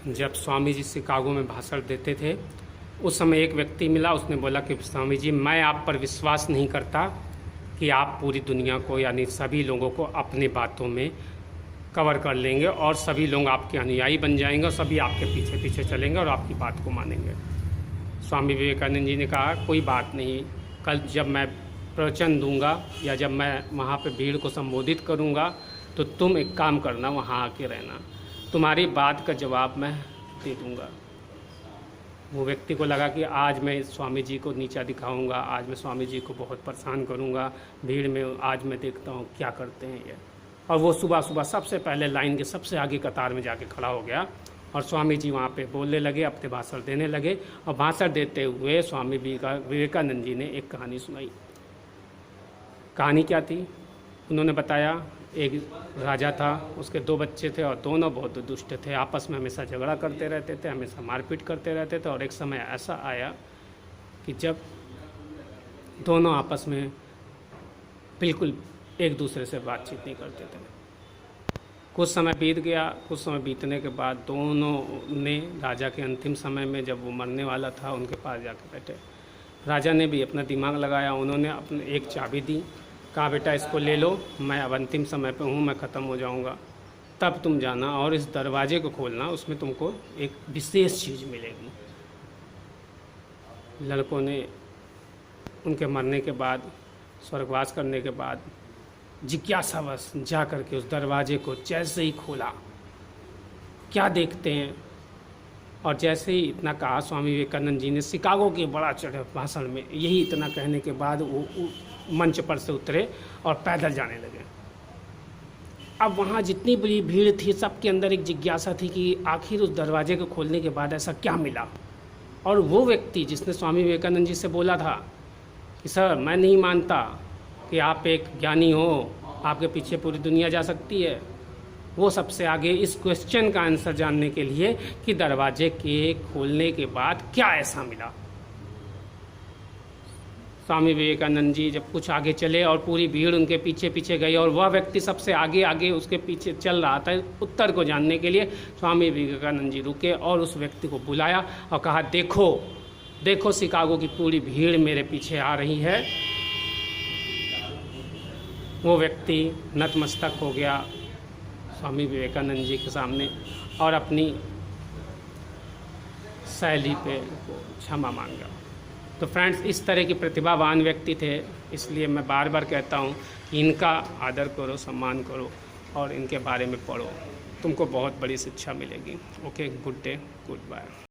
जब स्वामी जी शिकागो में भाषण देते थे, उस समय एक व्यक्ति मिला। उसने बोला कि स्वामी जी, मैं आप पर विश्वास नहीं करता कि आप पूरी दुनिया को यानी सभी लोगों को अपनी बातों में कवर कर लेंगे और सभी लोग आपके अनुयायी बन जाएंगे और सभी आपके पीछे पीछे चलेंगे और आपकी बात को मानेंगे। स्वामी विवेकानंद जी ने कहा, कोई बात नहीं, कल जब मैं प्रवचन दूंगा या जब मैं वहाँ पे भीड़ को संबोधित करूँगा तो तुम एक काम करना, वहाँ आके रहना, तुम्हारी बात का जवाब मैं दे दूँगा। वो व्यक्ति को लगा कि आज मैं स्वामी जी को नीचा दिखाऊंगा, आज मैं स्वामी जी को बहुत परेशान करूंगा भीड़ में, आज मैं देखता हूँ क्या करते हैं ये। और वो सुबह सुबह सबसे पहले लाइन के सबसे आगे कतार में जाके खड़ा हो गया और स्वामी जी वहाँ पे बोलने लगे, अपने भाषण देने लगे। और भाषण देते हुए स्वामी विवेकानंद जी ने एक कहानी सुनाई। कहानी क्या थी? उन्होंने बताया, एक राजा था, उसके 2 बच्चे थे और दोनों बहुत दुष्ट थे, आपस में हमेशा झगड़ा करते रहते थे, हमेशा मारपीट करते रहते थे। और एक समय ऐसा आया कि जब दोनों आपस में बिल्कुल एक दूसरे से बातचीत नहीं करते थे। कुछ समय बीत गया। कुछ समय बीतने के बाद दोनों ने राजा के अंतिम समय में, जब वो मरने वाला था, उनके पास जाके बैठे। राजा ने भी अपना दिमाग लगाया, उन्होंने अपने एक चाबी दी, कहा, बेटा इसको ले लो, मैं अब अंतिम समय पे हूँ, मैं ख़त्म हो जाऊँगा, तब तुम जाना और इस दरवाजे को खोलना, उसमें तुमको एक विशेष चीज़ मिलेगी। लड़कों ने उनके मरने के बाद, स्वर्गवास करने के बाद, जिज्ञासावश जा कर के उस दरवाजे को जैसे ही खोला, क्या देखते हैं? और जैसे ही इतना कहा, स्वामी विवेकानंद जी ने शिकागो के बड़ा चढ़े भाषण में यही इतना कहने के बाद वो मंच पर से उतरे और पैदल जाने लगे। अब वहाँ जितनी बड़ी भीड़ थी, सबके अंदर एक जिज्ञासा थी कि आखिर उस दरवाजे को खोलने के बाद ऐसा क्या मिला। और वो व्यक्ति जिसने स्वामी विवेकानंद जी से बोला था कि सर, मैं नहीं मानता कि आप एक ज्ञानी हो, आपके पीछे पूरी दुनिया जा सकती है, वो सबसे आगे इस क्वेश्चन का आंसर जानने के लिए कि दरवाजे के खोलने के बाद क्या ऐसा मिला। स्वामी विवेकानंद जी जब कुछ आगे चले और पूरी भीड़ उनके पीछे पीछे गई और वह व्यक्ति सबसे आगे आगे उसके पीछे चल रहा था उत्तर को जानने के लिए, स्वामी विवेकानंद जी रुके और उस व्यक्ति को बुलाया और कहा, देखो देखो, शिकागो की पूरी भीड़ मेरे पीछे आ रही है। वो व्यक्ति नतमस्तक हो गया स्वामी विवेकानंद जी के सामने और अपनी शैली पे क्षमा मांगा। तो फ्रेंड्स, इस तरह की प्रतिभावान व्यक्ति थे, इसलिए मैं बार बार कहता हूँ कि इनका आदर करो, सम्मान करो और इनके बारे में पढ़ो, तुमको बहुत बड़ी शिक्षा मिलेगी। Okay, good day, good bye.